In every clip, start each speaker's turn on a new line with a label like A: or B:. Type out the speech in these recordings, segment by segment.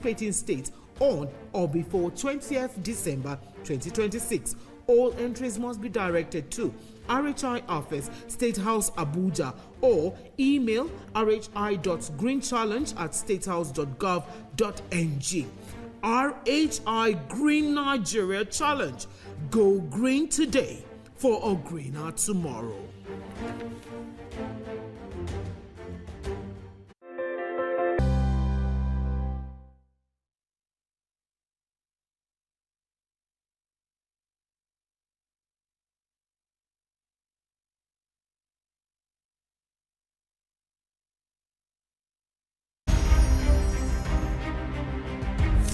A: participating states on or before 20th December 2026. All entries must be directed to RHI Office, State House, Abuja, or email rhi.greenchallenge@statehouse.gov.ng. RHI Green Nigeria Challenge. Go green today for a greener tomorrow.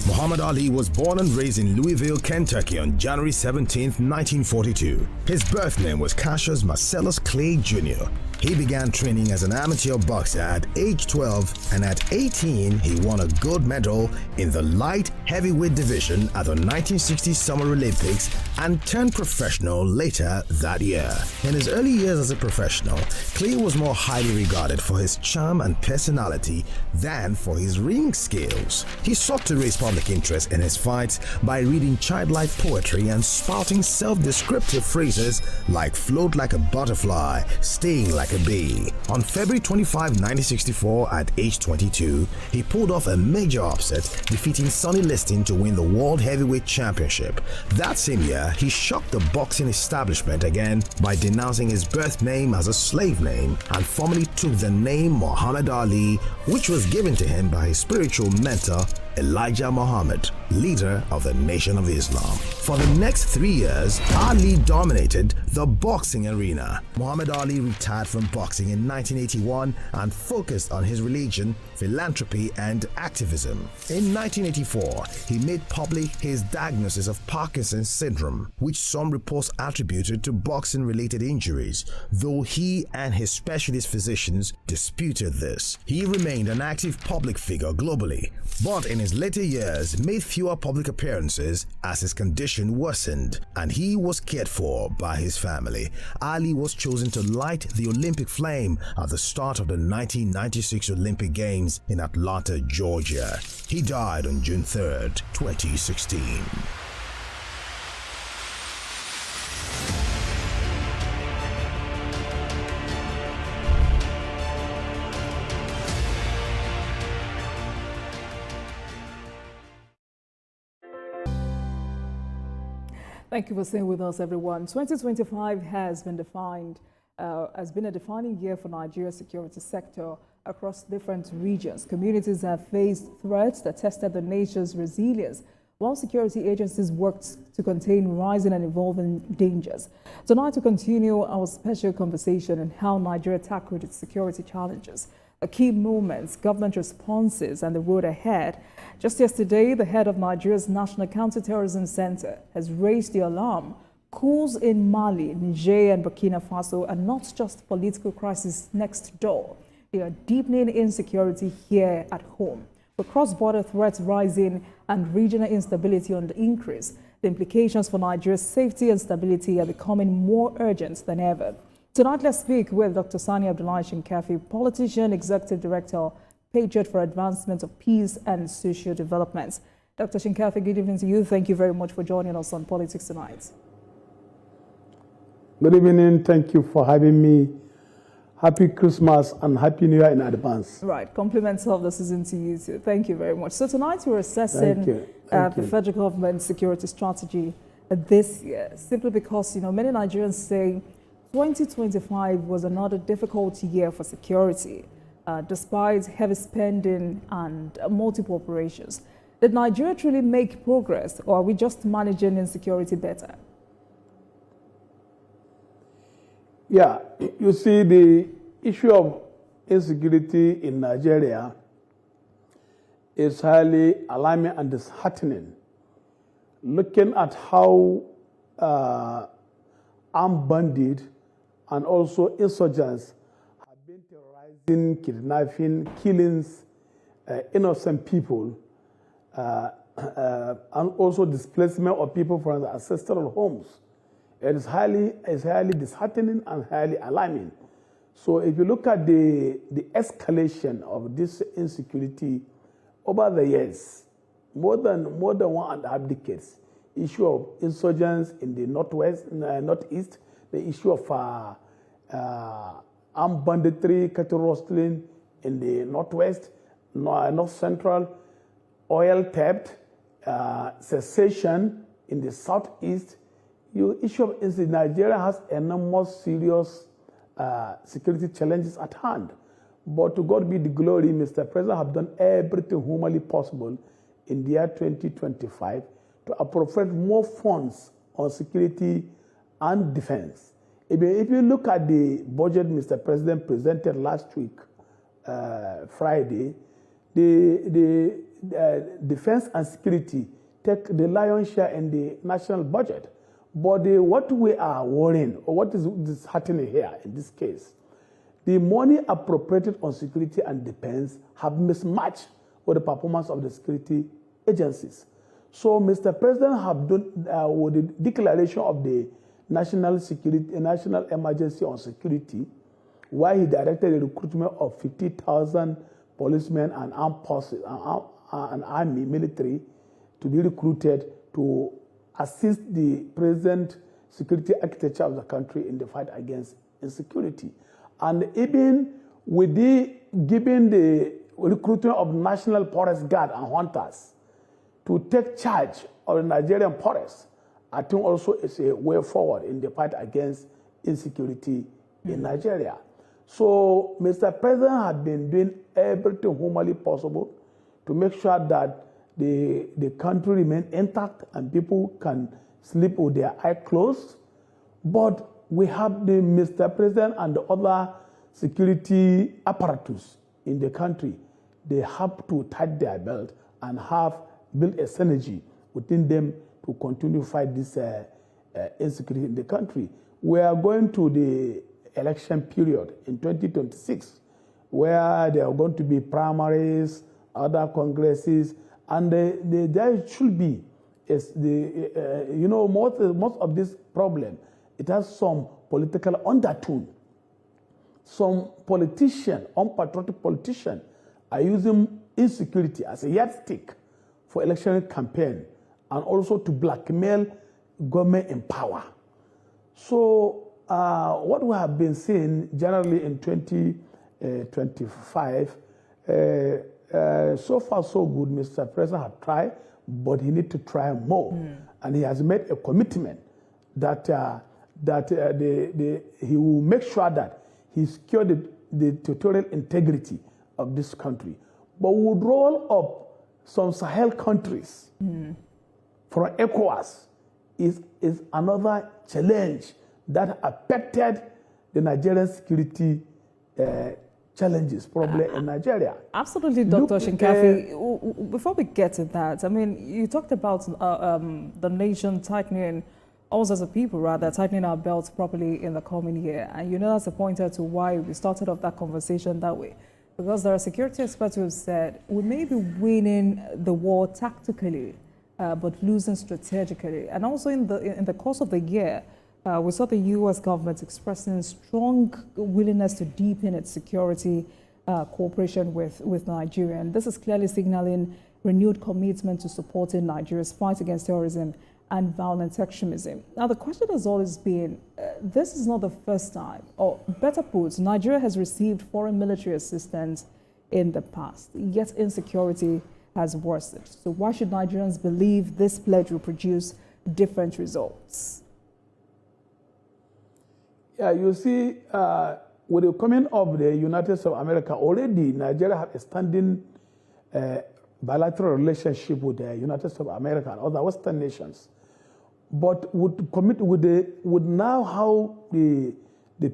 B: Muhammad Ali was born and raised in Louisville, Kentucky on January 17, 1942. His birth name was Cassius Marcellus Clay Jr. He began training as an amateur boxer at age 12, and at 18 he won a gold medal in the light heavyweight division at the 1960 Summer Olympics and turned professional later that year. In his early years as a professional, Clay was more highly regarded for his charm and personality than for his ring skills. He sought to raise public interest in his fights by reading childlike poetry and spouting self-descriptive phrases like float like a butterfly, sting like a bee. On February 25, 1964, at age 22, he pulled off a major upset, defeating Sonny Liston to win the World Heavyweight Championship. That same year, he shocked the boxing establishment again by denouncing his birth name as a slave name and formally took the name Muhammad Ali, which was given to him by his spiritual mentor Elijah Muhammad, leader of the Nation of Islam. For the next 3 years, Ali dominated the boxing arena. Muhammad Ali retired from boxing in 1981 and focused on his religion, philanthropy, and activism. In 1984, he made public his diagnosis of Parkinson's syndrome, which some reports attributed to boxing-related injuries, though he and his specialist physicians disputed this. He remained an active public figure globally, but in his later years made fewer public appearances as his condition worsened and he was cared for by his family. Ali was chosen to light the Olympic flame at the start of the 1996 Olympic Games in Atlanta, Georgia. He died on June 3, 2016.
C: Thank you for staying with us, everyone. 2025 has been a defining year for Nigeria's security sector across different regions. Communities have faced threats that tested the nation's resilience, while security agencies worked to contain rising and evolving dangers. Tonight, we continue our special conversation on how Nigeria tackled its security challenges, the key moments, government responses, and the road ahead. Just yesterday, the head of Nigeria's National Counterterrorism Center has raised the alarm. Coups in Mali, Niger, and Burkina Faso are not just political crises next door. They are deepening insecurity here at home. With cross-border threats rising and regional instability on the increase, the implications for Nigeria's safety and stability are becoming more urgent than ever. Tonight, let's speak with Dr. Sani Abdullahi Shinkafi, politician, executive director, Patriot for Advancement of Peace and Social Development. Dr. Shinkafi, good evening to you. Thank you very much for joining us on Politics Tonight.
D: Good evening. Thank you for having me. Happy Christmas and Happy New Year in advance.
C: Right. Compliments of the season to you too. Thank you very much. So tonight we're assessing the federal government security strategy this year, simply because, many Nigerians say 2025 was another difficult year for security, despite heavy spending and multiple operations. Did Nigeria truly make progress, or are we just managing insecurity better?
D: Yeah, you see, the issue of insecurity in Nigeria is highly alarming and disheartening. Looking at how armed bandits and also insurgents have been terrorizing, kidnapping, killings, innocent people, and also displacement of people from their ancestral homes. It is highly disheartening and highly alarming. So if you look at the escalation of this insecurity over the years, more than 1.5 decades. Issue of insurgents in the northeast, the issue of armed banditry, cattle rustling in the northwest, north central, oil theft, cessation in the southeast. Issue of Nigeria has enormous serious security challenges at hand. But to God be the glory, Mr. President have done everything humanly possible in the year 2025 to appropriate more funds on security and defense. If you look at the budget Mr. President presented last week, Friday, the defense and security take the lion's share in the national budget. But what we are worrying, or what is happening here in this case, the money appropriated on security and defense have mismatched with the performance of the security agencies. So Mr. President have done with the declaration of the national emergency on security, why he directed the recruitment of 50,000 policemen and armed forces and army military to be recruited to assist the present security architecture of the country in the fight against insecurity. And even with giving the recruitment of National Forest Guard and hunters to take charge of the Nigerian forests, I think also is a way forward in the fight against insecurity in Nigeria. So Mr. President had been doing everything humanly possible to make sure that the country remains intact and people can sleep with their eyes closed. But we have the Mr. President and the other security apparatus in the country. They have to tighten their belt and have built a synergy within them to continue to fight this insecurity in the country. We are going to the election period in 2026, where there are going to be primaries, other congresses, and there should be, most of this problem, it has some political undertone. Some politicians, unpatriotic politicians, are using insecurity as a yardstick for election campaign and also to blackmail government in power. So what we have been seeing generally in 2025, so far so good, Mr. President has tried, but he needs to try more. And he has made a commitment that he will make sure that he secures the territorial integrity of this country. But we would roll up some Sahel countries from ECOWAS is another challenge that affected the Nigerian security challenges, probably in Nigeria.
C: Absolutely, Dr. Shinkafi. Before we get to that, I mean, you talked about the nation tightening, us as a people, rather, tightening our belts properly in the coming year. And that's a pointer to why we started off that conversation that way. Because there are security experts who have said we may be winning the war tactically, but losing strategically. And also in the course of the year, we saw the U.S. government expressing strong willingness to deepen its security cooperation with Nigeria. And this is clearly signaling renewed commitment to supporting Nigeria's fight against terrorism and violent extremism. Now, the question has always been, this is not the first time, or better put, Nigeria has received foreign military assistance in the past, yet insecurity has worsened. So why should Nigerians believe this pledge will produce different results?
D: Yeah, you see, with the coming of the United States of America, already Nigeria have a standing bilateral relationship with the United States of America and other Western nations. But would now how the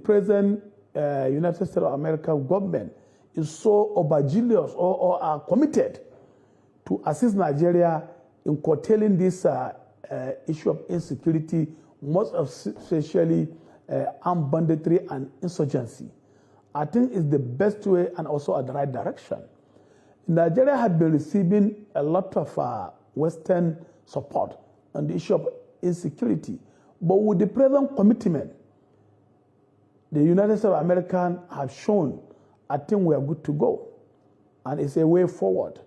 D: present United States of America government is so overzealous or are committed to assist Nigeria in curtailing this issue of insecurity, most especially armed banditry and insurgency. I think it's the best way and also at the right direction. Nigeria had been receiving a lot of Western support on the issue of insecurity. But with the present commitment, the United States of America have shown, I think we are good to go. And it's a way forward.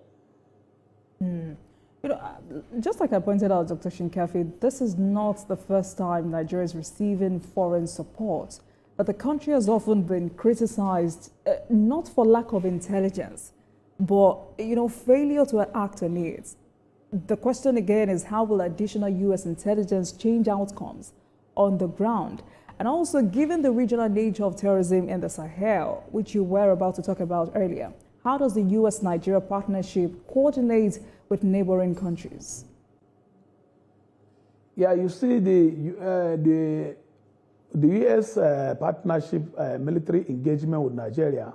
C: You know, just like I pointed out, Dr. Shinkafi, this is not the first time Nigeria is receiving foreign support, but the country has often been criticized, not for lack of intelligence, but, you know, failure to act on it. The question again is, how will additional U.S. intelligence change outcomes on the ground? And also, given the regional nature of terrorism in the Sahel, which you were about to talk about earlier, how does the U.S.-Nigeria partnership coordinate with neighboring countries?
D: Yeah, you see, the U.S. Partnership military engagement with Nigeria,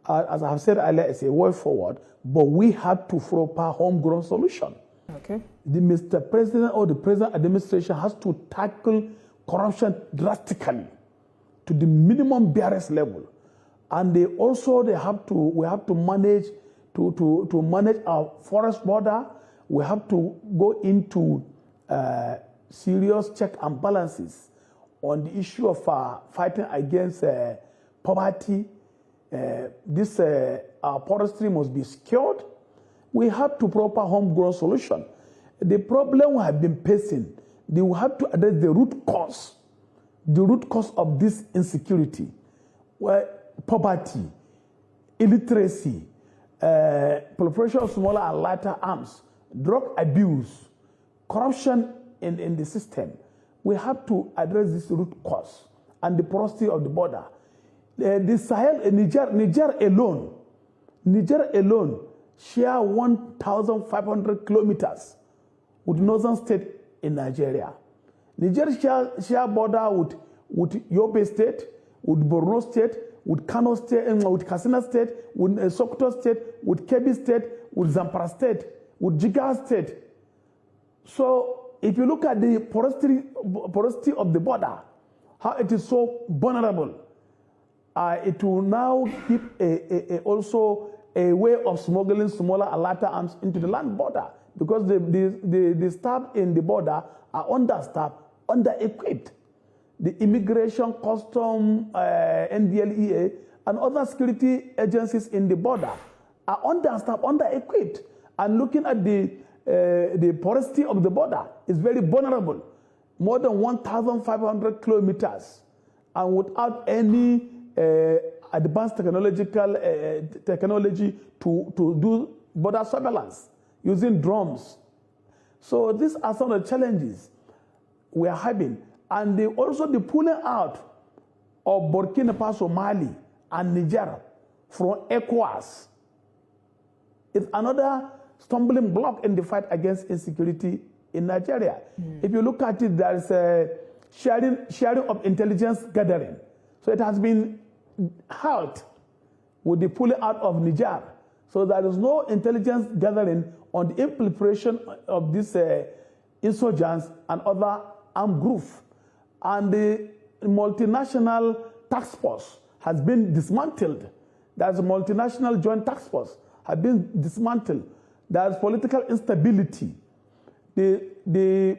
D: as I have said earlier, is a way forward, but we have to proper homegrown solution.
C: Okay.
D: The Mr. President or the President administration has to tackle corruption drastically to the minimum barriers level. And we have to manage to manage our forest border. We have to go into serious check and balances on the issue of fighting against poverty. Our forestry must be secured. We have to proper homegrown solution. The problem we have been facing, they will have to address the root cause of this insecurity, where poverty, illiteracy, proliferation of smaller and lighter arms, drug abuse, corruption in the system. We have to address this root cause and the porosity of the border. The Sahel, Niger alone share 1,500 kilometers with northern state in Nigeria. Niger share border with Yobe State, with Borno State, with Kano State, with Katsina State, with Sokoto State, with Kebbi State, with Zamfara State, with Jigawa State. So if you look at the porosity of the border, how it is so vulnerable, it will now give also a way of smuggling smaller and lighter arms into the land border, because the staff in the border are understaffed, under-equipped. The immigration, custom, NDLEA, and other security agencies in the border are understaffed, under-equipped. And looking at the porosity of the border is very vulnerable. More than 1,500 kilometers, and without any advanced technology to do border surveillance using drones. So these are some of the challenges we are having. And also the pulling out of Burkina Faso, Mali, and Niger from ECOWAS is another stumbling block in the fight against insecurity in Nigeria. If you look at it, there is a sharing of intelligence gathering. So it has been halt with the pulling out of Niger. So there is no intelligence gathering on the infiltration of these insurgents and other armed groups. And the multinational task force has been dismantled. There's a multinational joint task force has been dismantled. There's political instability. The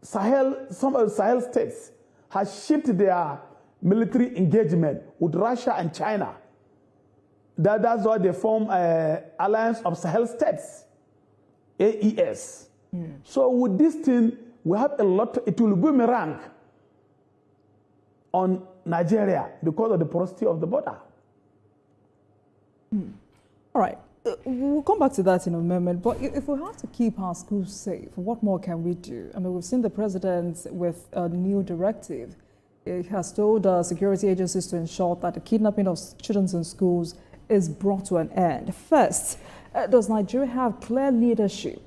D: Sahel, some of the Sahel states has shifted their military engagement with Russia and China. That's why they form Alliance of Sahel States, AES. So with this thing, we have a lot, it will boomerang on Nigeria because of the porosity of the border.
C: All right. We'll come back to that in a moment, but if we have to keep our schools safe, what more can we do? I mean, we've seen the president with a new directive. He has told security agencies to ensure that the kidnapping of students in schools is brought to an end. First, does Nigeria have clear leadership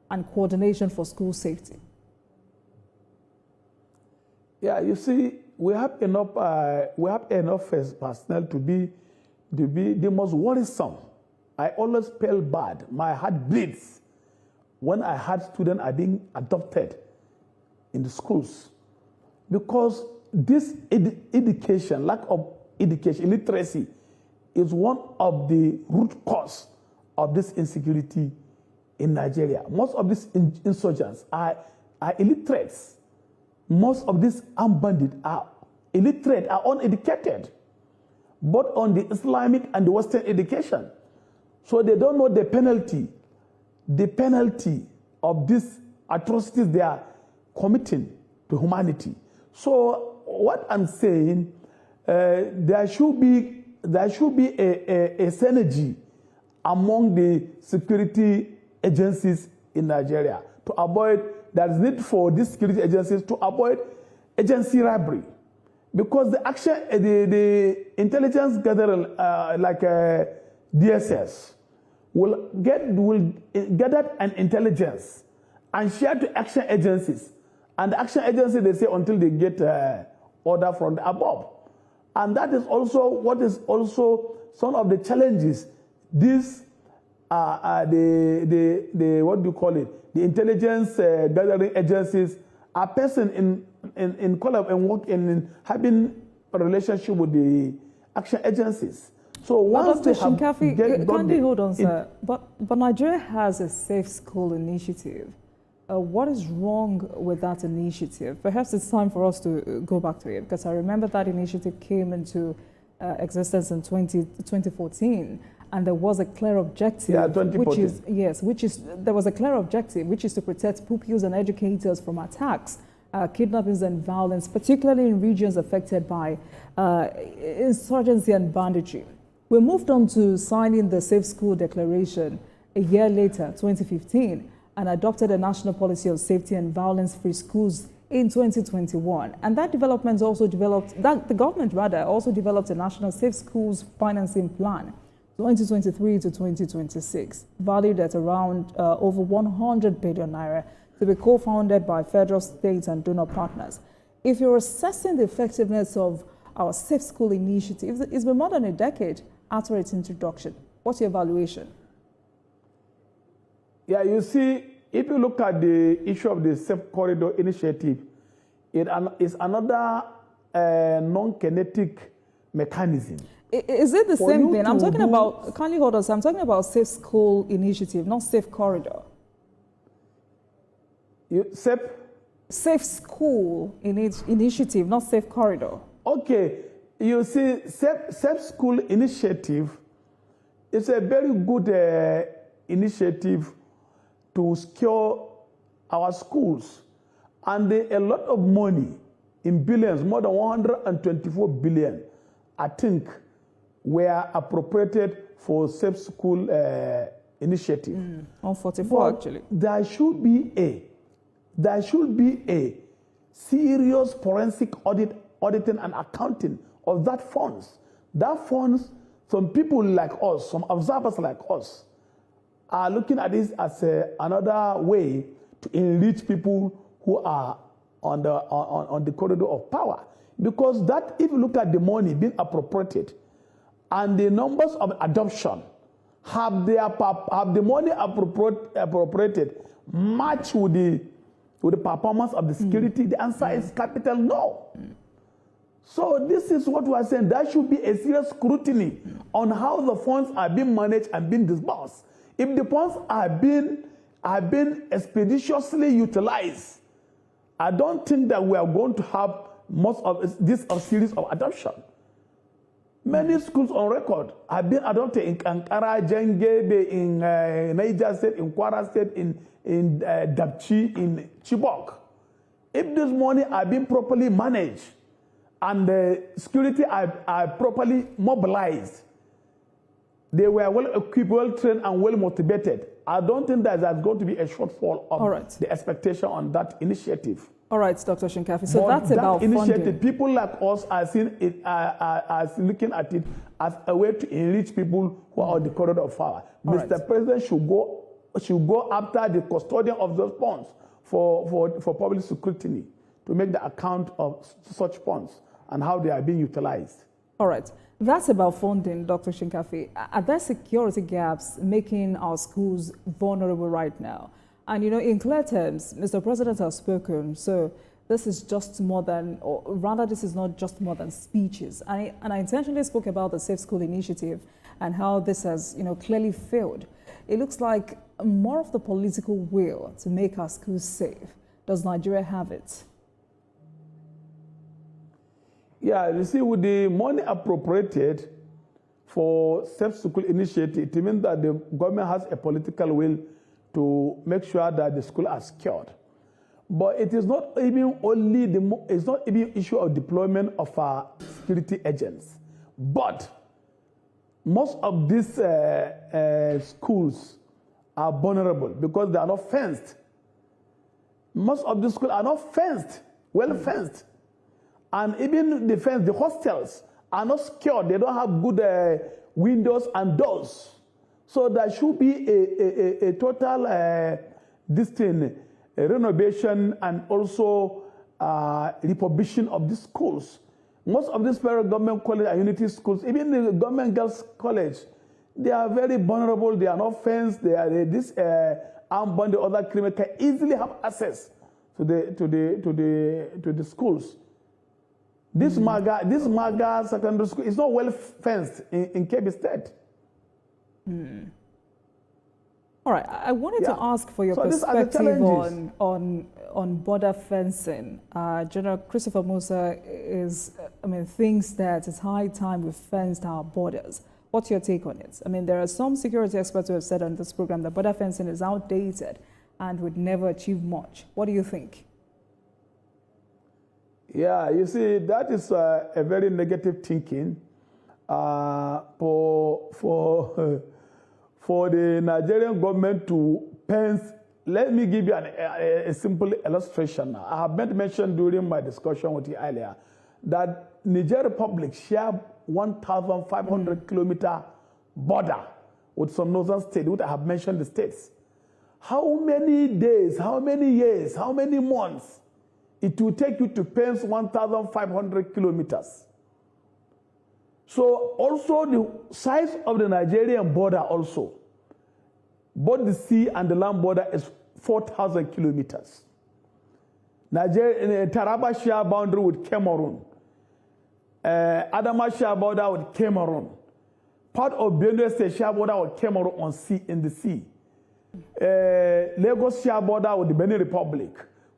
C: and coordination for school safety?
D: Yeah, you see, we have enough personnel to be the most worrisome. I always feel bad. My heart bleeds when I had students are being adopted in the schools, because this education, lack of education, illiteracy, is one of the root cause of this insecurity in Nigeria. Most of these insurgents are illiterates. Most of these armed bandits are illiterate, are uneducated, both on the Islamic and the Western education. So they don't know the penalty the penalty of these atrocities they are committing to humanity. So what I'm saying, there should be a synergy among the security agencies in Nigeria to avoid, there is need for these security agencies to avoid agency robbery. Because the action, the intelligence gathering, like DSS, will gather an intelligence and share to action agencies. And the action agency, they say, until they get order from the above. And that is also what is also some of the challenges. These the what do you call it? The intelligence gathering agencies are person in collab and work in having a relationship with the action agencies. So once
C: Dr.
D: they have
C: Shinkafi, hold on, sir. But Nigeria has a safe school initiative. What is wrong with that initiative? Perhaps it's time for us to go back to it, because I remember that initiative came into existence in 2014, and there was a clear objective.
D: Yeah, 2014.
C: There was a clear objective, which is to protect pupils and educators from attacks, kidnappings and violence, particularly in regions affected by insurgency and banditry. We moved on to signing the Safe School Declaration a year later, 2015, and adopted a national policy of safety and violence-free schools in 2021. And that development also developed, the government rather, also developed a national safe schools financing plan, 2023 to 2026, valued at around over 100 billion naira, to be co-founded by federal, state, and donor partners. If you're assessing the effectiveness of our safe school initiative, it's been more than a decade after its introduction. What's your evaluation?
D: Yeah, you see, if you look at the issue of the Safe Corridor Initiative, it is another non-kinetic mechanism.
C: Is it the same thing? I'm talking about, kindly hold on, I'm talking about Safe School Initiative, not Safe Corridor.
D: Safe
C: School Initiative, not Safe Corridor.
D: Okay, you see, Safe School Initiative is a very good initiative to secure our schools. And a lot of money in billions, more than 124 billion, I think, were appropriated for Safe School Initiative.
C: 144 actually.
D: There should be a serious forensic auditing and accounting of that funds. That funds, some people like us, some observers like us, are looking at this as another way to enrich people who are on the corridor of power. Because that, if you look at the money being appropriated and the numbers of adoption, have the money appropriated match with the performance of the security? The answer is capital no. So this is what we are saying. There should be a serious scrutiny on how the funds are being managed and being disbursed. If the funds are being expeditiously utilized, I don't think that we are going to have most of this series of adoption. Many schools on record have been adopted in Ankara, Jengebe, in Niger State, in Kwara State, in Dapchi, in Chibok. If this money are being properly managed and the security are properly mobilized, they were well equipped, well trained, and well motivated, I don't think that there's going to be a shortfall of the expectation on that initiative.
C: All right, Dr. Shinkafi. So that's about
D: initiative.
C: Funding.
D: People like us are seeing it, are looking at it as a way to enrich people who are on the corridor of power. Mr. President should go after the custodian of those funds for public scrutiny to make the account of such funds and how they are being utilized.
C: All right. That's about funding, Dr. Shinkafi. Are there security gaps making our schools vulnerable right now? And, you know, in clear terms, Mr. President has spoken, so this is just more than, or rather this is not just more than speeches. And I intentionally spoke about the Safe School Initiative and how this has, you know, clearly failed. It looks like more of the political will to make our schools safe. Does Nigeria have it?
D: Yeah, you see, with the money appropriated for Safe School Initiative, it means that the government has a political will to make sure that the school are secured. But it is not even only it's not even issue of deployment of our security agents, but most of these schools are vulnerable because they are not fenced. Most of the schools are not fenced, well fenced. And even the fence, the hostels are not secured. They don't have good windows and doors. So there should be a total renovation and also refurbishing of these schools. Most of these federal government college and unity schools, even the government girls college, they are very vulnerable. They are not fenced. This armed band, the other criminal can easily have access to the schools. This Maga secondary school is not well fenced in Kebbi State.
C: All right, I wanted to ask for your perspective on border fencing. General Christopher Musa thinks that it's high time we've fenced our borders. What's your take on it? I mean, there are some security experts who have said on this program that border fencing is outdated and would never achieve much. What do you think?
D: Yeah, you see, that is a very negative thinking for the Nigerian government to fence. Let me give you a simple illustration. I have mentioned during my discussion with you earlier that Niger Republic share 1,500 kilometer border with some northern states, which I have mentioned the states. How many days, how many years, how many months it will take you to fence 1,500 kilometers? So also the size of the Nigerian border also, both the sea and the land border is 4,000 kilometers. Taraba share boundary with Cameroon. Adama share border with Cameroon. Part of Benue State share border with Cameroon in the sea. Lagos share border with the Benin Republic.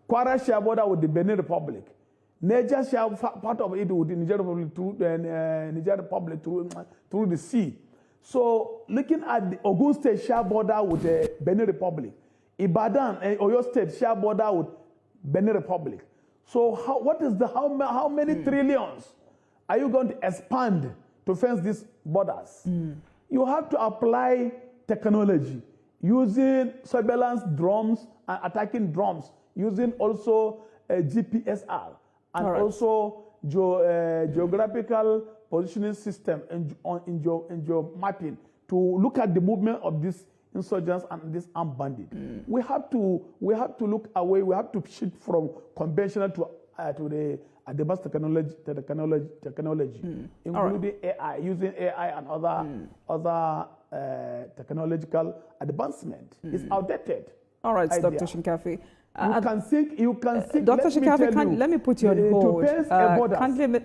D: Kwara share border with the Benin Republic. Niger share part of it with the Niger Republic through the sea. So looking at the Ogun State share border with the Benin Republic. Ibadan and Oyo State share border with Benin Republic. So how many trillions are you going to expand to fence these borders? You have to apply technology using surveillance drones and attacking drones, using also GPSR and also geographical positioning system in your mapping to look at the movement of these insurgents and this armed bandit. We have to look away. We have to shift from conventional to the advanced technology, including AI, using AI and other technological advancement. It's outdated.
C: All right, idea. Dr. Shinkafi.
D: You can think.
C: Dr. Shinkafi, let me put you on hold.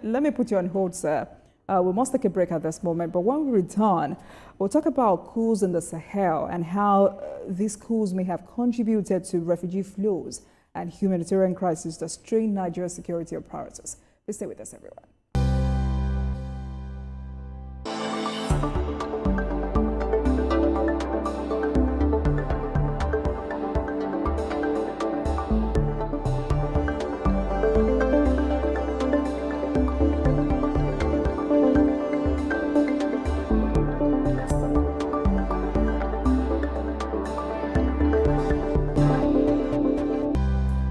C: Let me put you on hold, sir. We must take a break at this moment, but when we return, we'll talk about coups in the Sahel and how these coups may have contributed to refugee flows and humanitarian crises that strain Nigeria's security apparatus. Please stay with us, everyone.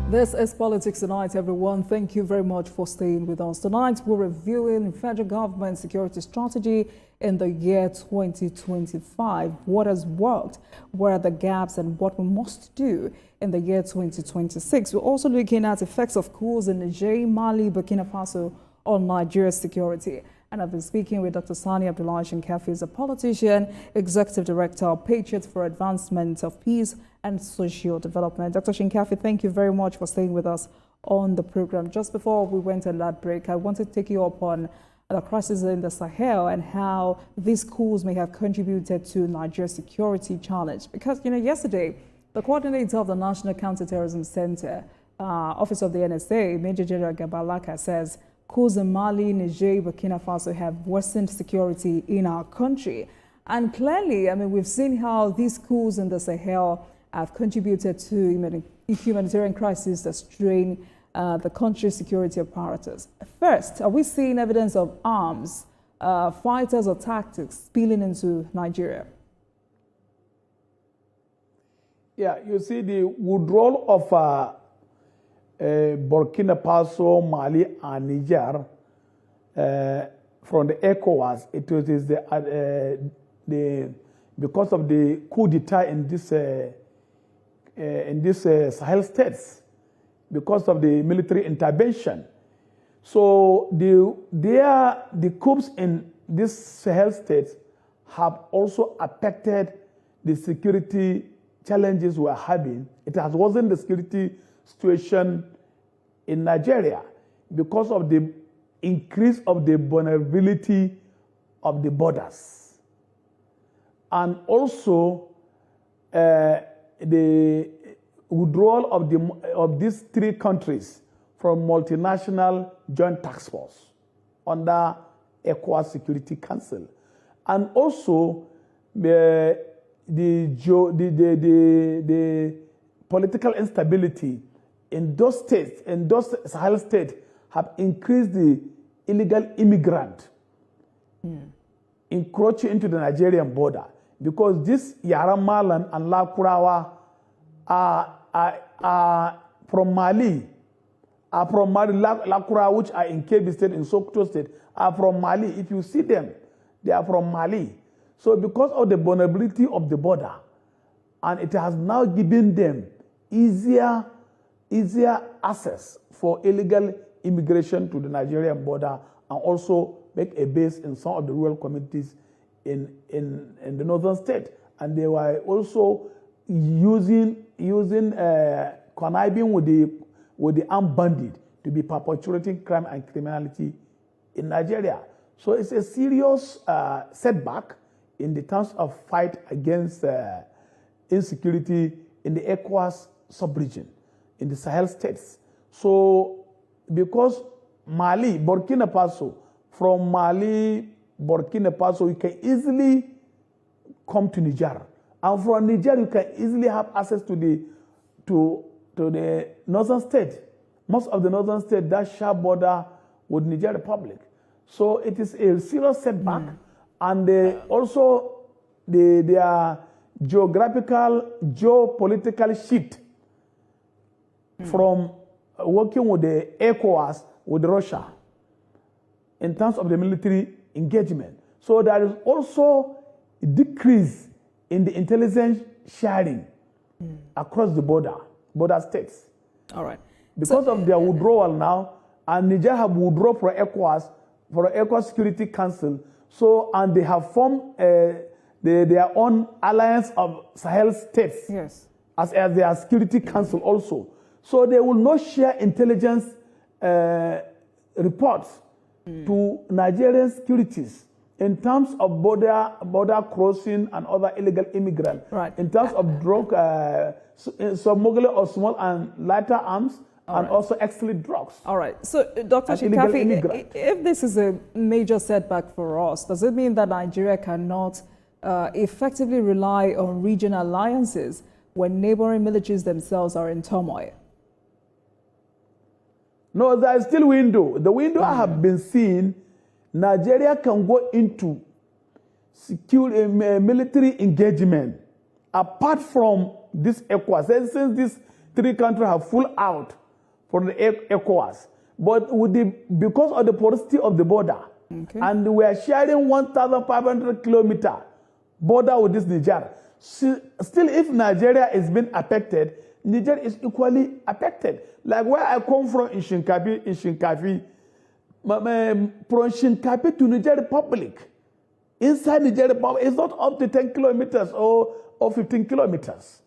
C: This is Politics Tonight, everyone. Thank you very much for staying with us. Tonight, we're reviewing federal government security strategy in the year 2025. What has worked, where are the gaps, and what we must do in the year 2026. We're also looking at effects of coups in Niger, Mali, Burkina Faso on Nigeria's security. And I've been speaking with Dr. Sani Abdullahi Shinkafi, is a politician, Executive Director of Patriots for Advancement of Peace and Social Development. Dr. Shinkafi, thank you very much for staying with us on the program. Just before we went on that break, I wanted to take you up on the crisis in the Sahel and how these coups may have contributed to Nigeria's security challenge. Because, yesterday, the coordinator of the National Counterterrorism Center, Office of the NSA, Major General Gabalaka, says coups in Mali, Niger, Burkina Faso have worsened security in our country. And clearly, we've seen how these coups in the Sahel have contributed to humanitarian crises that strain the country's security apparatus. First, are we seeing evidence of arms, fighters or tactics spilling into Nigeria?
D: Yeah, you see the withdrawal of Burkina Faso, Mali, and Niger from the ECOWAS. It is because of the coup d'etat in this Sahel states, because of the military intervention. So the coups in these Sahel states have also affected the security challenges we're having. It has worsened the security situation in Nigeria because of the increase of the vulnerability of the borders. And also the withdrawal of these three countries from multinational joint task force under ECOWAS Security Council. And also the political instability in those states, in those Sahel states, have increased the illegal immigrant encroaching into the Nigerian border, because this Yaramalan and Lakurawa are from Mali. Lakurawa, which are in Kebbi State, in Sokoto State, are from Mali. If you see them, they are from Mali. So because of the vulnerability of the border, and it has now given them easier access for illegal immigration to the Nigerian border, and also make a base in some of the rural communities in the northern state. And they were also conniving with the armed bandit to be perpetuating crime and criminality in Nigeria. So it's a serious setback in the terms of fight against insecurity in the ECOWAS sub-region, in the Sahel states. So because Mali, Burkina Faso, from Mali, Burkina Faso, you can easily come to Niger. And from Niger, you can easily have access to the northern state. Most of the northern state that share border with Niger Republic. So it is a serious setback. And also their geopolitical shift from working with the ECOWAS with Russia in terms of the military engagement. So there is also a decrease in the intelligence sharing across the border states. All right. Because of their withdrawal now, and Niger have withdrawn for ECOWAS Security Council. So, and they have formed their own alliance of Sahel states, yes, as their Security Council also. So they will not share intelligence reports to Nigerian securities in terms of border crossing and other illegal immigrants, right, in terms of drug smuggling of small and lighter arms, and also actually drugs. All right. So, Dr. Shinkafi, if this is a major setback for us, does it mean that Nigeria cannot effectively rely on regional alliances when neighboring militaries themselves are in turmoil? No, there is still window. The window I have been seeing, Nigeria can go into secure military engagement apart from this ECOWAS. Since these three countries have full out from the ECOWAS, but because of the porosity of the border, okay, and we are sharing 1,500 kilometer border with this Niger. Still, if Nigeria is being affected, Niger is equally affected. Like where I come from in Shinkafi, from Shinkafi to Niger Republic, inside Niger Republic, it's not up to 10 kilometers or 15 kilometers.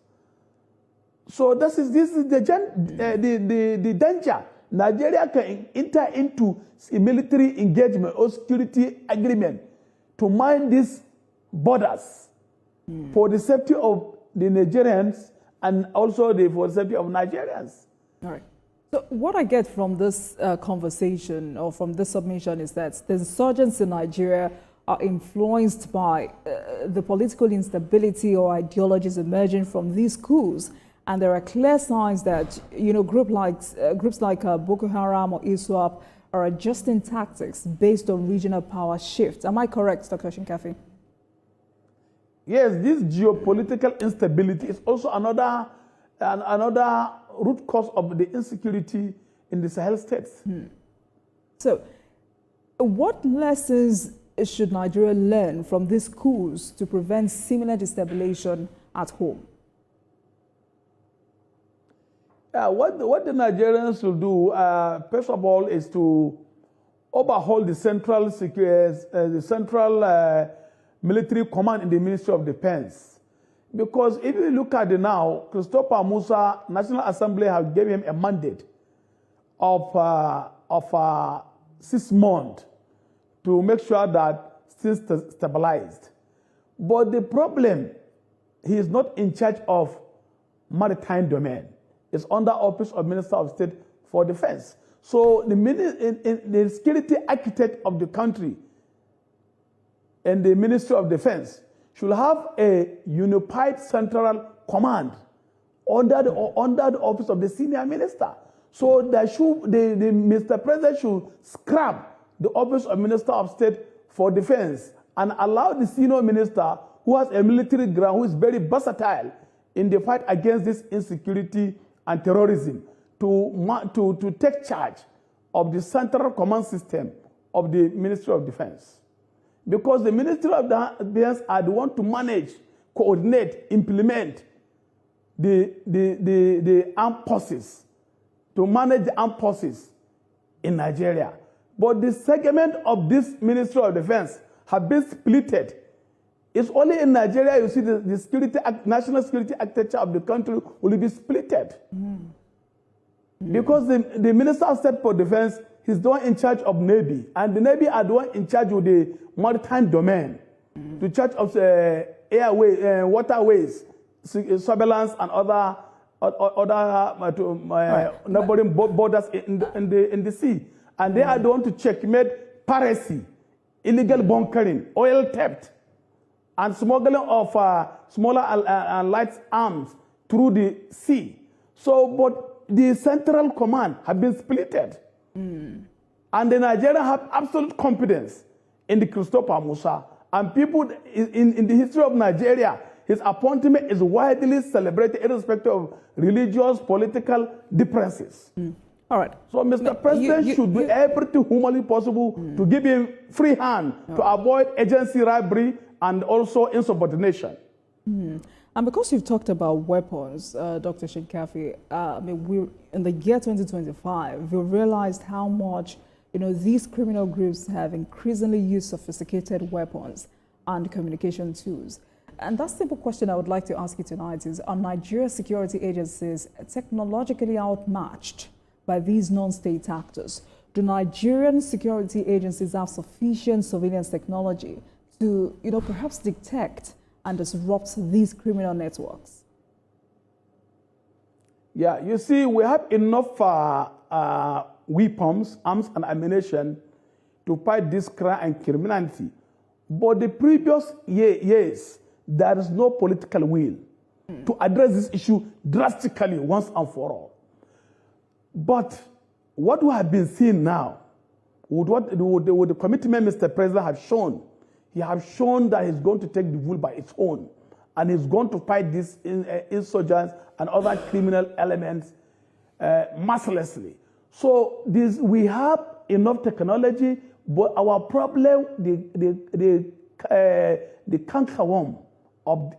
D: So this is the danger. Nigeria can enter into a military engagement or security agreement to mind these borders for the safety of the Nigerians and also for the safety of Nigerians. All right. So what I get from this conversation or from this submission is that the insurgents in Nigeria
C: are influenced by the political instability or ideologies emerging from these coups. And there are clear signs that, groups like Boko Haram or ISWAP are adjusting tactics based on regional power shifts. Am I correct, Dr. Shinkafi?
D: Yes, this geopolitical instability is also another root cause of the insecurity in the Sahel states.
C: So, what lessons should Nigeria learn from these coups to prevent similar destabilization at home?
D: What the Nigerians will do, first of all, is to overhaul the central military command in the Ministry of Defense. Because if you look at it now, Christopher Musa, National Assembly have given him a mandate of 6 months to make sure that things stabilized. But the problem, he is not in charge of maritime domain. It's under Office of Minister of State for Defense. So the security architect of the country and the Ministry of Defense should have a unified central command under the office of the senior minister. So the Mr. President should scrap the Office of Minister of State for Defense and allow the senior minister, who has a military ground, who is very versatile in the fight against this insecurity and terrorism, to take charge of the central command system of the Ministry of Defense. Because the Ministry of Defense are the one to manage, coordinate, implement the armed forces, to manage the armed forces in Nigeria. But the segment of this Ministry of Defense have been splitted. It's only in Nigeria you see the national security architecture of the country will be splitted. Because the Minister of State for Defense, he's the one in charge of Navy, and the Navy are the one in charge of the maritime domain, to charge of airways, waterways, surveillance, and other neighboring borders in the sea. And they are the one to checkmate piracy, illegal bunkering, oil theft, and smuggling of smaller and light arms through the sea. So, but the central command have been splitted. And the Nigerians have absolute confidence in the Christopher Musa. And people in the history of Nigeria, his appointment is widely celebrated irrespective of religious, political differences.
C: All right.
D: So Mr. President should do everything humanly possible to give him free hand to avoid agency robbery and also insubordination.
C: And because you've talked about weapons, Dr. Shinkafi, in the year 2025, we realized how much these criminal groups have increasingly used sophisticated weapons and communication tools. And that simple question I would like to ask you tonight is, are Nigeria's security agencies technologically outmatched by these non-state actors? Do Nigerian security agencies have sufficient surveillance technology to, perhaps detect and disrupt these criminal networks?
D: Yeah, you see, we have enough weapons, arms, and ammunition to fight this crime and criminality. But the previous years, there is no political will to address this issue drastically once and for all. But what we have been seeing now, with the commitment Mr. President has shown, he has shown that he's going to take the bull by its own, and he's going to fight these insurgents and other criminal elements mercilessly. So we have enough technology, but our problem, the cankerworm of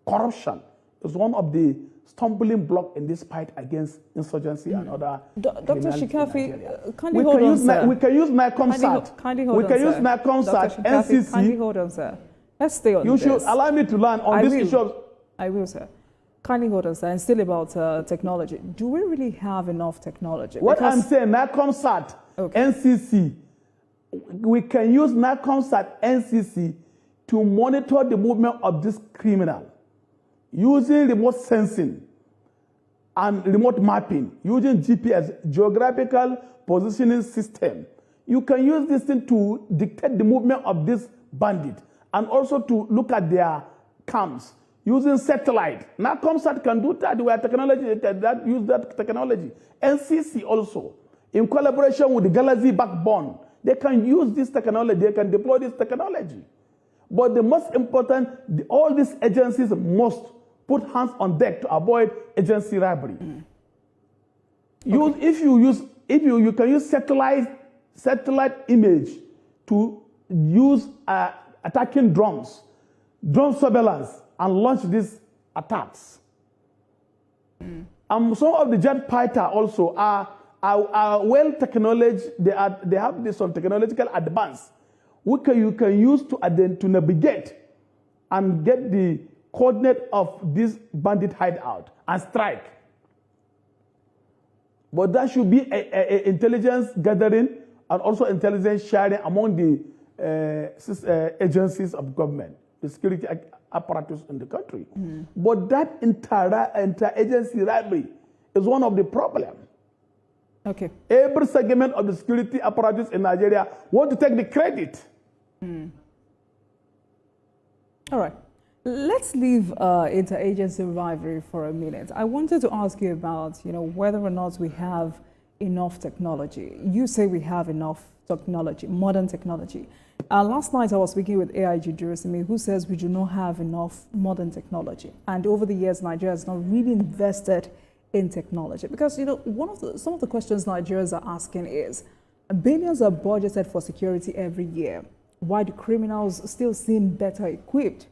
D: corruption, is one of the stumbling blocks in this fight against insurgency and other.
C: Dr. Shinkafi, kindly hold on, sir.
D: We can use NICOMSAT.
C: Kindly hold on, sir.
D: We can use NICOMSAT, NCC.
C: Kindly hold on, sir. Let's stay on this.
D: You should allow me to learn on this issue.
C: I will, sir. Kindly hold on, sir. And still about technology. Do we really have enough technology?
D: What I'm saying, NICOMSAT, NCC, we can use NICOMSAT, NCC to monitor the movement of this criminal using remote sensing and remote mapping, using GPS, geographical positioning system. You can use this thing to dictate the movement of this bandits, and also to look at their camps using satellite. Now, ComSat can do that. We have technology that use that technology. NCC also, in collaboration with the Galaxy Backbone, they can use this technology. They can deploy this technology. But the most important, all these agencies must put hands on deck to avoid agency robbery. Okay. If you can use satellite image to use attacking drone surveillance and launch these attacks. Some of the jet fighter also are well technology. They have this some technological advance you can use to navigate and get the coordinate of this bandit hideout and strike. But that should be a intelligence gathering and also intelligence sharing among the agencies of government, the security apparatus in the country. But that inter-agency rivalry is one of the problems.
C: Okay.
D: Every segment of the security apparatus in Nigeria want to take the credit.
C: All right. Let's leave interagency rivalry for a minute. I wanted to ask you about, whether or not we have enough technology. You say we have enough technology, modern technology. Last night I was speaking with AIG Durosimi, who says we do not have enough modern technology. And over the years, Nigeria has not really invested in technology. Because, some of the questions Nigerians are asking is, billions are budgeted for security every year. Why do criminals still seem better equipped?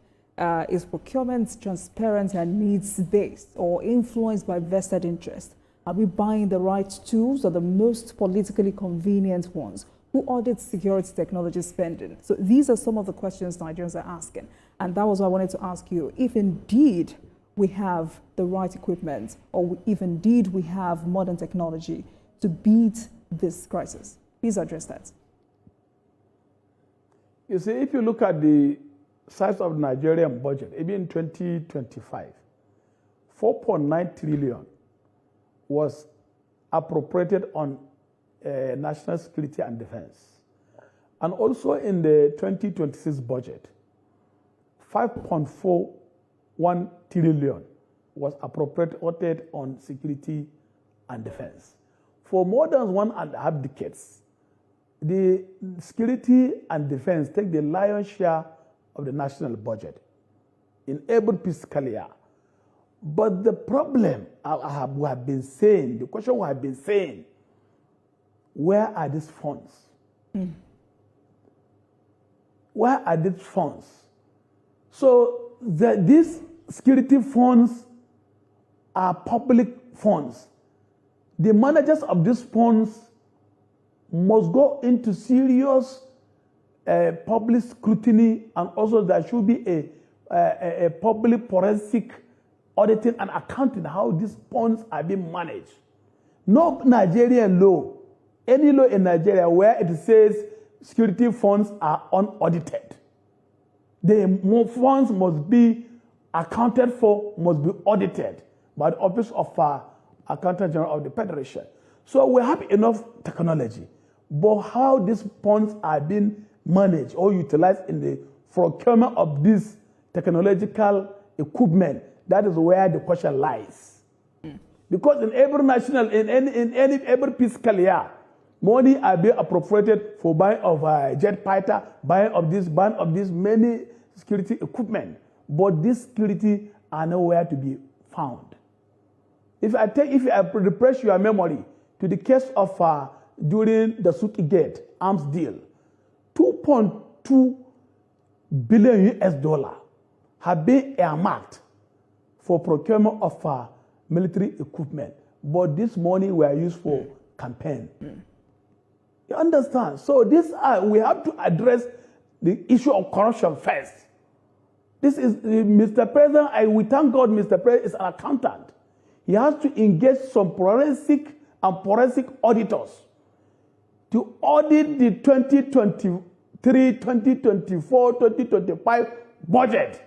C: Is procurement transparent and needs-based or influenced by vested interest? Are we buying the right tools or the most politically convenient ones? Who audits security technology spending? So these are some of the questions Nigerians are asking. And that was why I wanted to ask you, if indeed we have the right equipment, or if indeed we have modern technology to beat this crisis. Please address that.
D: You see, if you look at the size of the Nigerian budget, even in 2025, 4.9 trillion was appropriated on national security and defense. And also in the 2026 budget, 5.41 trillion was appropriated on security and defense. For more than 1.5 decades, the security and defense take the lion's share of the national budget in every fiscal year. But the problem we have been saying, the question we have been saying, where are these funds? Where are these funds? So these security funds are public funds. The managers of these funds must go into serious public scrutiny, and also there should be a public forensic auditing and accounting how these funds are being managed. No Nigerian law, any law in Nigeria where it says security funds are unaudited. The funds must be accounted for, must be audited by the Office of Accountant General of the Federation. So we have enough technology, but how these funds are being managed or utilized in the procurement of this technological equipment, that is where the question lies. Because in every national, every fiscal year, money are being appropriated for buying of jet fighter, buying of this many security equipment, but this security are nowhere to be found. If I refresh your memory to the case of during the Suki Gate arms deal, 2.2 billion US have been earmarked for procurement of military equipment, but this money were used for campaign. You understand? So we have to address the issue of corruption first. This is Mr. President. We thank God Mr. President is an accountant. He has to engage some forensic auditors to audit the 2023, 2024, 2025 budget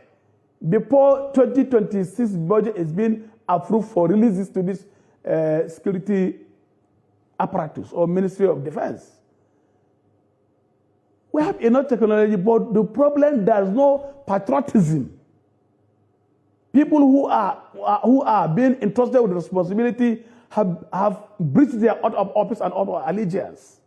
D: before 2026 budget is being approved for releases to this security apparatus or Ministry of Defense. We have enough technology, but the problem, there's no patriotism. People who are being entrusted with responsibility have breached their oath of office and oath of allegiance.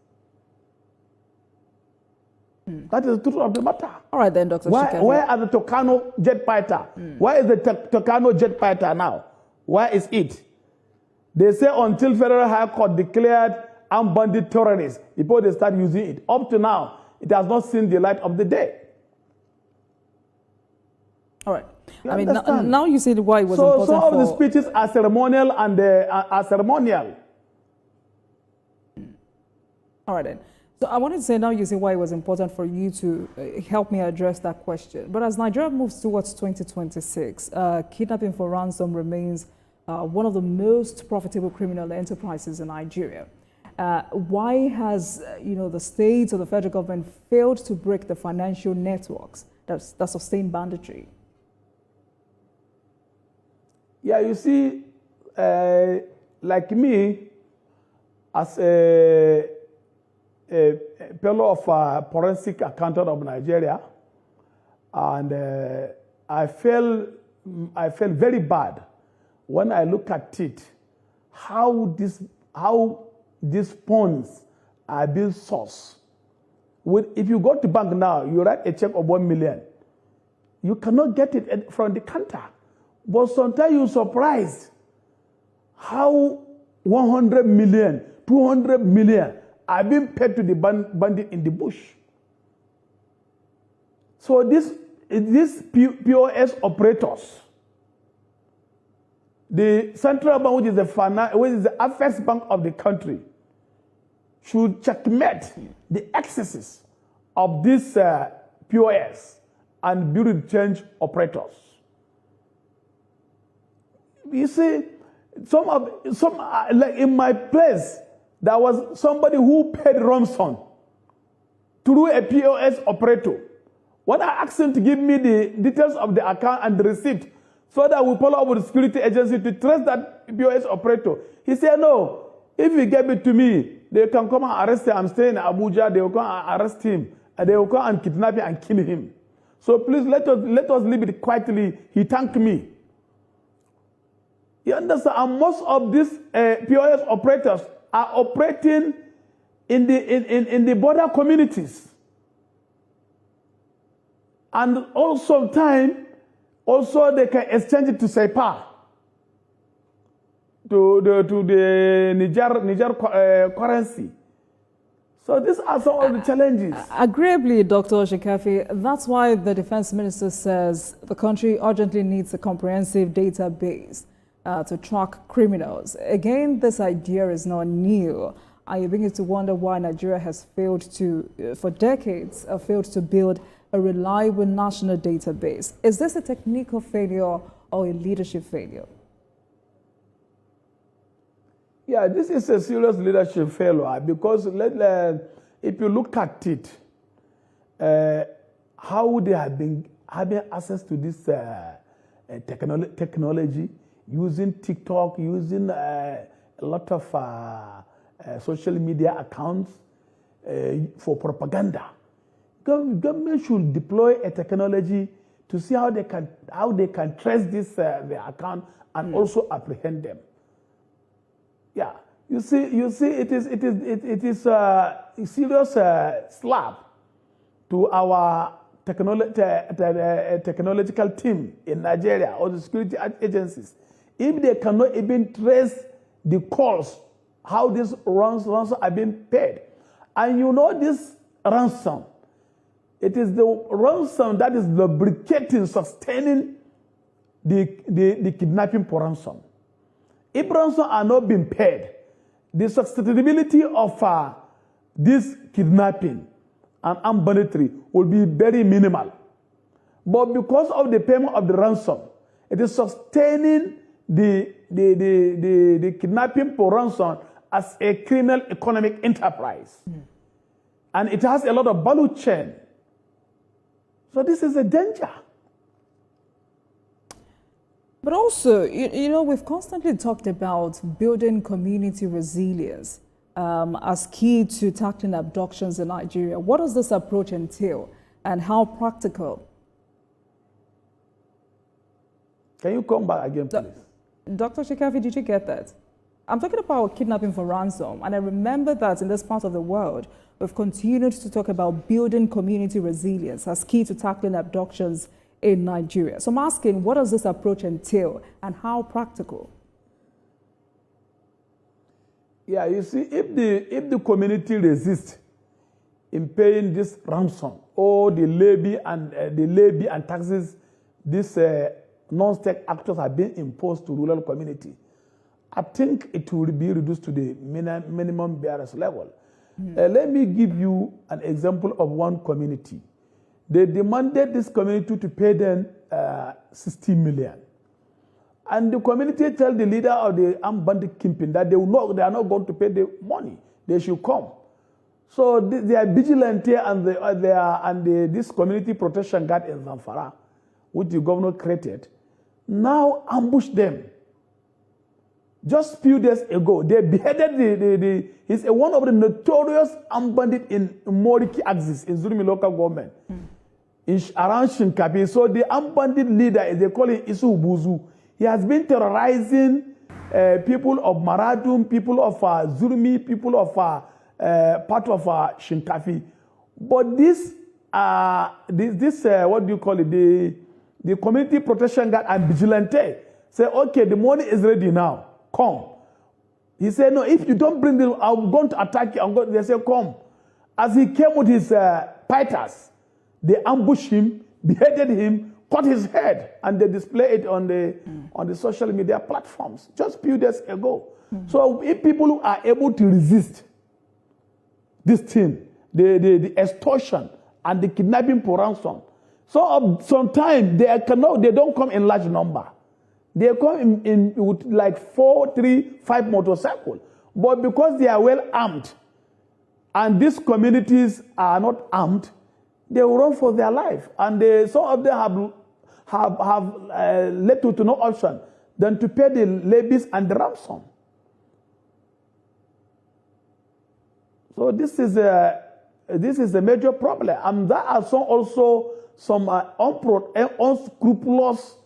D: That is the truth of the matter.
C: All right then, Dr. Shikafi.
D: Where are the Tucano jet fighter? Where is the Tucano jet fighter now? Where is it? They say until Federal High Court declared armed bandit terrorists before they start using it. Up to now, it has not seen the light of the day.
C: All right. I mean, now you see why it was important.
D: So some of the speeches are ceremonial and are ceremonial.
C: All right then. So I wanted to say now you see why it was important for you to help me address that question. But as Nigeria moves towards 2026, kidnapping for ransom remains one of the most profitable criminal enterprises in Nigeria. Why has the state or the federal government failed to break the financial networks that sustain banditry?
D: Yeah, you see, like me, as a fellow of forensic accountant of Nigeria, and I felt very bad when I look at it, how these funds are being sourced. If you go to bank now, you write a check of 1 million, you cannot get it from the counter. But sometimes you're surprised how 100 million, 200 million are being paid to the bandit in the bush. So these POS operators, the central bank, which is the affairs bank of the country, should checkmate the excesses of these POS and bureau de change operators. You see, like in my place, there was somebody who paid ransom through a POS operator. When I asked him to give me the details of the account and the receipt, so that we follow up with the security agency to trace that POS operator, he said, no, if you give it to me, they can come and arrest him. I'm staying in Abuja, they will come and arrest him, and they will come and kidnap him and kill him. So please let us leave it quietly. He thanked me. You understand? And most of these POS operators are operating in the border communities. And also sometimes, they can exchange it to SEPA, to the Niger currency. So these are some of the challenges.
C: Agreeably, Dr. Shikafi, that's why the defense minister says the country urgently needs a comprehensive database to track criminals. Again, this idea is not new. I begin to wonder why Nigeria has failed to, for decades, failed to build a reliable national database. Is this a technical failure or a leadership failure?
D: Yeah, this is a serious leadership failure because if you look at it, how they have been having access to this technology, using TikTok, using a lot of social media accounts for propaganda. Government should deploy a technology to see how they can trace this their account and also apprehend them. Yeah, you see, it is a serious slap to our technological team in Nigeria or the security agencies if they cannot even trace the calls, how these ransoms are being paid. And you know this ransom, it is the ransom that is lubricating, sustaining the kidnapping for ransom. If ransom are not being paid, the sustainability of this kidnapping and armed banditry will be very minimal. But because of the payment of the ransom, it is sustaining the kidnapping for ransom as a criminal economic enterprise. And it has a lot of value chain. So this is a danger.
C: But also, you know, we've constantly talked about building community resilience. as key to tackling abductions in Nigeria. What does this approach entail and how practical?
D: Can you come back again, please?
C: Dr. Shikafi, did you get that? I'm talking about kidnapping for ransom. And I remember that in this part of the world, we've continued to talk about building community resilience as key to tackling abductions in Nigeria. So I'm asking, what does this approach entail and how practical?
D: Yeah, you see, if the community resists in paying this ransom or the levy and taxes these non-state actors have been imposed to rural community, I think it will be reduced to the minimum bearers level. Let me give you an example of one community. They demanded this community to pay them 60 million. And the community tell the leader of the armed bandit kingpin that they are not going to pay the money. They should come. So they are vigilante and this community protection guard in Zamfara, which the governor created, now ambush them. Just few days ago, they beheaded he's one of the notorious armed bandits in Moriki axis in Zurmi local government, around Shinkapi. So the armed bandit leader, they call him Isu Buzu. He has been terrorizing people of Maradum, people of Zurmi, people of part of Shinkafi. But this what do you call it? The community protection guard and vigilante say, okay, the money is ready now. Come. He said, no, if you don't bring them, I'm going to attack you. They say, come. As he came with his fighters, they ambushed him, beheaded him, cut his head, and they display it on the social media platforms just a few days ago. So if people are able to resist this thing, the extortion and the kidnapping for ransom, so sometimes they don't come in large number. They come in with like 4, 3, 5 motorcycles. But because they are well armed, and these communities are not armed, they will run for their life. And some of them have led to no option than to pay the levies and the ransom. So this is a major problem. And there are some unscrupulous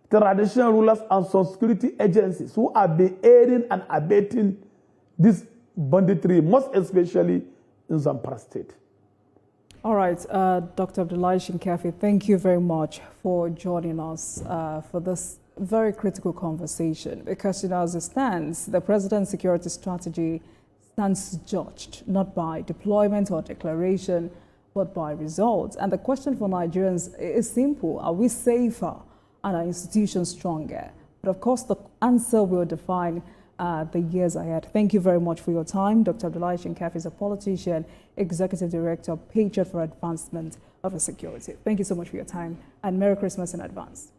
D: traditional rulers and some security agencies who have been aiding and abetting this banditry, most especially in Zamfara State.
C: All right, Dr. Abdullahi Shinkafi, thank you very much for joining us for this very critical conversation. Because, as it stands, the President's security strategy stands judged not by deployment or declaration, but by results. And the question for Nigerians is simple: are we safer and our institutions stronger? But of course, the answer will define the years ahead. Thank you very much for your time. Dr. Abdullahi Shinkafi is a politician, Executive Director, Patriot for Advancement of Security. Thank you so much for your time, and Merry Christmas in advance.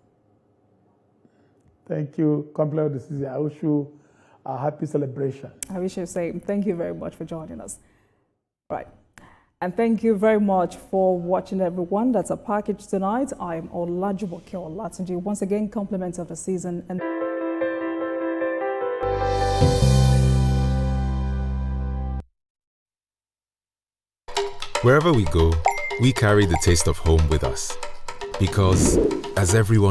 D: Thank you. Compliment this is I wish you a happy celebration. I
C: wish you the same. Thank you very much for joining us. Right. And thank you very much for watching, everyone. That's a package tonight. I'm Olajumoke Olatunji. Once again, compliments of the season. And
E: wherever we go, we carry the taste of home with us. Because, as everyone